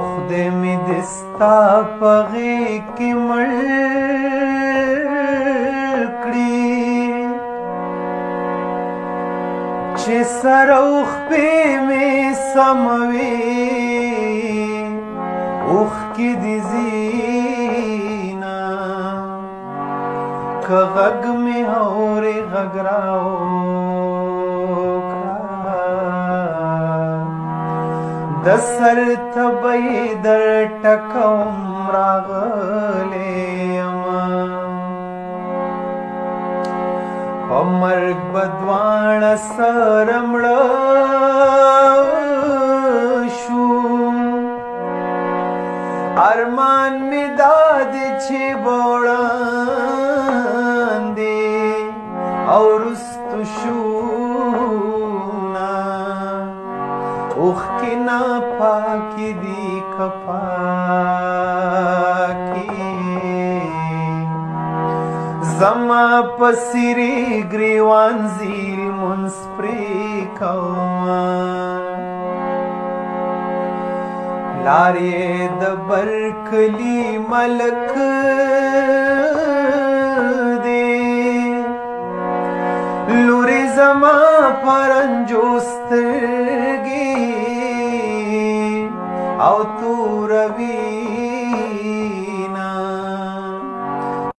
خدای می دستا په غېږ کې مړ کړي چې سر اوښکې مې سموي اوښکې دې ځينه که غږ مې اورې غږ راوکړه د سر تبۍ در ټکوم راغلی یمه په مرګ به دواړه سره مړه شو ارمان مې دا دی چې به وړاندې او رستو شو اوښکې ناپاکې دي که پاکې زما په څېرې ګریوان زیر لمونځ پرې کومه پلار یې د برکلي ملک دی لورې زما پرن